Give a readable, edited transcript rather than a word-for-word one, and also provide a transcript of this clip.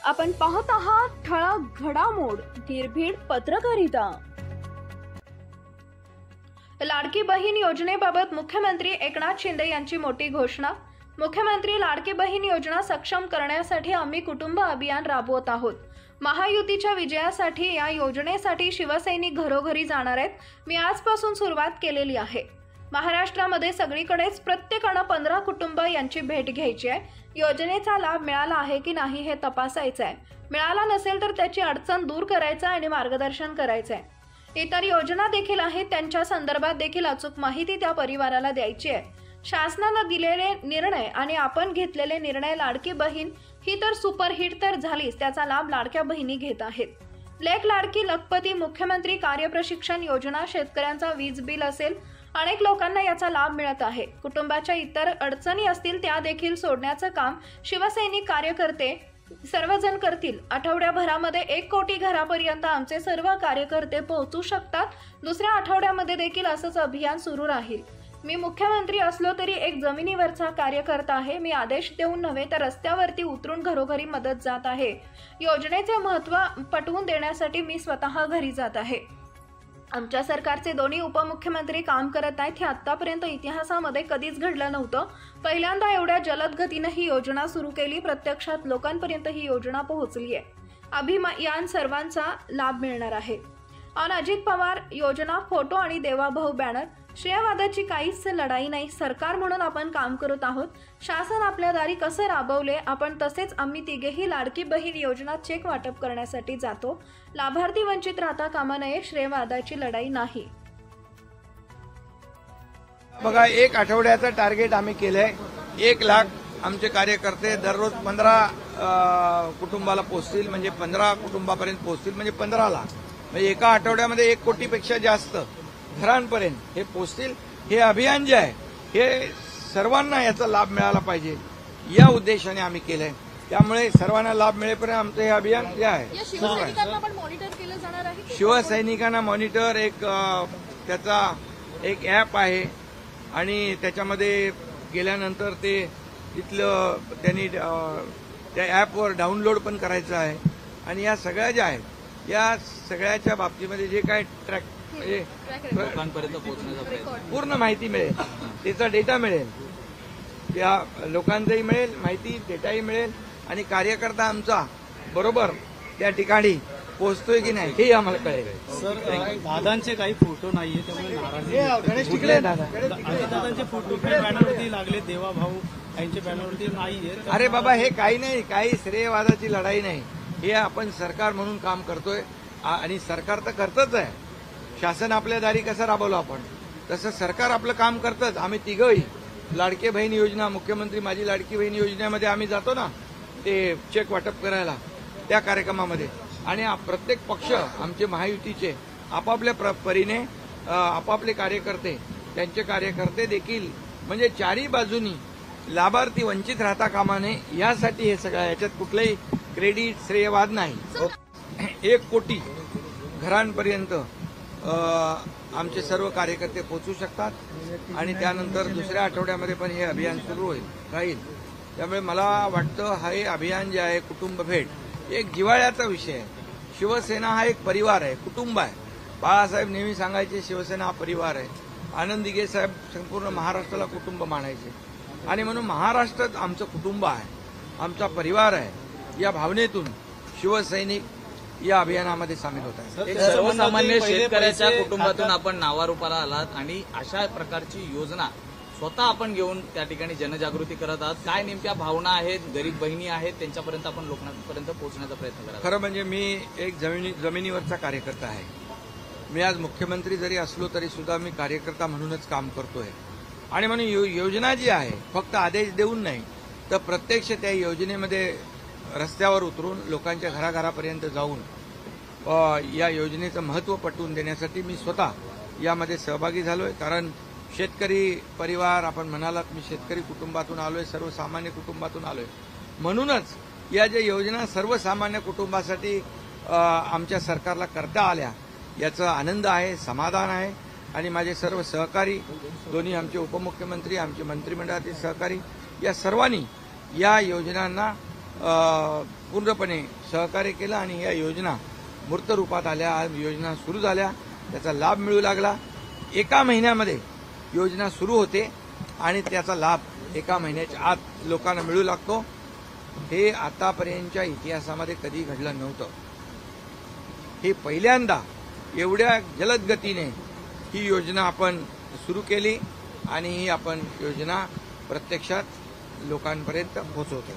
आपण पाहत आहात ठळक घडामोड निर्भीड पत्रकारिता। लाडकी बहीण योजनेबाबत मुख्यमंत्री एकनाथ शिंदे यांची मोठी घोषणा। मुख्यमंत्री लाडकी बहीण योजना सक्षम करण्यासाठी आम्ही कुटुंब अभियान राबवत आहोत। महायुतीच्या विजयासाठी या योजनेसाठी शिवसैनिक घरोघरी जाणार आहेत। मी आजपासून सुरुवात केलेली आहे। महाराष्ट्रामध्ये सगळीकडेच प्रत्येकाने 15 कुटुंब यांची भेट घ्यायची आहे। योजनेचा लाभ मिळाला आहे की नाही हे तपासायचं आहे। मिळाला नसेल तर त्याची अडचण दूर करायचं आणि मार्गदर्शन करायचं आहे। इतर योजना देखील आहेत, त्यांच्या संदर्भात देखील अचूक माहिती त्या परिवाराला द्यायची आहे। शासनाने दिलेले निर्णय आणि आपण घेतलेले निर्णय लाडकी बहीण ही तर सुपरहिट तर झालीच, त्याचा लाभ लाडक्या बहिणी घेत आहेत। लेक लाडकी लखपती मुख्यमंत्री कार्यप्रशिक्षण योजना, शेतकऱ्यांचा वीज बिल असेल, अनेक लोकांना याचा लाभ मिळत आहे। कुटुंबाच्या इतर अडचणी असतील त्या देखील सोडण्याचं काम शिवसैनिक कार्यकर्ते सर्वजण करतील। आठवड्याभरामध्ये 1 कोटी घरापर्यंत आमचे सर्व कार्यकर्ते पोहोचू शकतात। दुसऱ्या आठवड्यामध्ये देखील असंच अभियान सुरू राहील। मी मुख्यमंत्री असलो तरी एक जमिनीवरचा कार्यकर्ता आहे। मी आदेश देऊन नव्हे तर रस्त्यावरती उतरून घरोघरी मदत जात आहे। योजनेचे महत्त्व पटवून देण्यासाठी मी स्वतः घरी जात आहे। आमच्या सरकारचे दोन्ही उपमुख्यमंत्री काम करत आहेत। हे आतापर्यंत इतिहासामध्ये कधीच घडलं नव्हतं। पहिल्यांदा एवढ्या जलद गतीने ही योजना सुरू केली। प्रत्यक्षात लोकांपर्यंत ही योजना पोहोचली आहे। अभियान सर्वांचा लाभ मिळणार आहे। अजित पवार योजना फोटो आणि देवाभाऊ बॅनर। श्रेयवादाची काहीच लढाई नाही। सरकार म्हणून आपण काम करत आहोत। शासन आपल्या दारी कसं राबवले आपण तसेच आम्ही तिघेही लाडकी बहीण योजना चेक वाटप करण्यासाठी जातो। लाभार्थी वंचित राहता कामा नये। श्रेयवादाची लढाई नाही। बघा, 1 आठवड्याचं टार्गेट आम्ही केलंय। 1 लाख आमचे कार्यकर्ते दररोज 15 कुटुंबाला पोहोचतील, म्हणजे 15 कुटुंबापर्यंत पोहोचतील, म्हणजे 15 लाख, म्हणजे एका आठवड्यामध्ये 1 कोटीपेक्षा जास्त घरांपर्यंत हे पोहोचतील। हे अभियान जे आहे हे सर्वांना याचा लाभ मिळाला पाहिजे या उद्देशाने आम्ही केलंय। त्यामुळे सर्वांना लाभ मिळेपर्यंत आमचं हे अभियान जे आहे शिवसैनिकांना मॉनिटर त्याचा एक ॲप आहे आणि त्याच्यामध्ये गेल्यानंतर ते तिथलं त्यांनी त्या ॲपवर डाउनलोड पण करायचं आहे। आणि या सगळ्या ज्या आहेत या सगळ्याच्या बाबतीमध्ये जे काय ट्रॅक म्हणजे लोकांपर्यंत पोहोचण्याचा प्रयत्न, पूर्ण माहिती मिळेल, त्याचा डेटा मिळेल, त्या लोकांचाही मिळेल माहिती, डेटाही मिळेल आणि कार्यकर्ता आमचा बरोबर त्या ठिकाणी पोहोचतोय की नाही हे आम्हाला कळेल। सर, दादांचे काही फोटो नाहीये त्यामुळे नाराजी दादांचे फोटो बॅनरवरती लागले, देवाभाऊ यांच्या बॅनरवरती नाहीये। अरे बाबा, हे काही नाही, काही श्रेयवादाची लढाई नाही। हे आपण सरकार म्हणून काम करतोय आणि सरकार तर करतच आहे। शासन आपल्या दारी कसं राबवलं आपण तसं सरकार आपलं काम करतच। आम्ही तिघही लाडकी बहीण योजना, मुख्यमंत्री माझी लाडकी बहीण योजनेमध्ये आम्ही जातो ना ते चेक वाटप करायला, त्या कार्यक्रमामध्ये। आणि प्रत्येक पक्ष आमचे महायुतीचे आपापल्या परीने आपापले कार्यकर्ते, त्यांचे कार्यकर्ते देखील, म्हणजे चारही बाजूनी लाभार्थी वंचित राहता कामा नये यासाठी हे सगळं, याच्यात कुठलंही क्रेडिट श्रेयवाद नाही। 1 कोटी घरांपर्यंत आमचे सर्व कार्यकर्ते पोहोचू शकतात आणि त्यानंतर दुसऱ्या आठवड्यामध्ये पण हे अभियान सुरू राहील। त्यामुळे मला वाटतं हे अभियान जे आहे कुटुंब भेट एक जिव्हाळ्याचा विषय आहे। शिवसेना हा एक परिवार आहे, कुटुंब आहे। बाळासाहेब नेहमी सांगायचे शिवसेना हा परिवार आहे। आनंद दिघे साहेब संपूर्ण महाराष्ट्राला कुटुंब मानायचे आणि म्हणून महाराष्ट्रात आमचं कुटुंब आहे, आमचा परिवार आहे। या भावनेतून शिवसैनिक या अभियानामध्ये सामील होत आहे। सर्वसामान्य शेतकऱ्याच्या कुटुंबातून आपण नावारूपाला आलात आणि अशा प्रकारची योजना स्वतः आपण घेऊन त्या ठिकाणी जनजागृती करत आहात। काय नेमक्या भावना आहेत, गरीब बहिणी आहेत, त्यांच्यापर्यंत आपण लोकांपर्यंत पोहोचण्याचा प्रयत्न करा? खरं म्हणजे मी एक जमिनीवरचा कार्यकर्ता आहे। मी आज मुख्यमंत्री जरी असलो तरी सुद्धा मी कार्यकर्ता म्हणूनच काम करतोय आणि म्हणून योजना जी आहे फक्त आदेश देऊन नाही तर प्रत्यक्ष त्या योजनेमध्ये रस्त्यावर उतरून लोकांच्या घराघरापर्यंत जाऊन या योजनेचं महत्त्व पटवून देण्यासाठी मी स्वतः यामध्ये सहभागी झालोय। कारण शेतकरी परिवार, आपण म्हणालात, मी शेतकरी कुटुंबातून आलोय, सर्वसामान्य कुटुंबातून आलोय। म्हणूनच या ज्या योजना सर्वसामान्य कुटुंबासाठी आमच्या सरकारला करता आल्या याचा आनंद आहे, समाधान आहे। आणि माझे सर्व सहकारी, दोन्ही आमचे उपमुख्यमंत्री, आमचे मंत्रिमंडळातील सहकारी, या सर्वांनी या योजनांना पूर्णपणे सहकार्य केलं आणि या योजना मूर्त रूपात आल्या. आज योजना सुरू झाल्या, त्याचा लाभ मिळू लागला. एका महिन्यामध्ये योजना सुरू होते आणि त्याचा लाभ एका महिन्याच्या आत लोकांना मिळू लागतो. हे आतापर्यंतच्या इतिहासामध्ये कधी घडलं नव्हतं. हे पहिल्यांदा एवढ्या जलद गतीने ही योजना आपण सुरू केली आणि ही आपण योजना प्रत्यक्षात लोकांपर्यंत पोहोचवतो.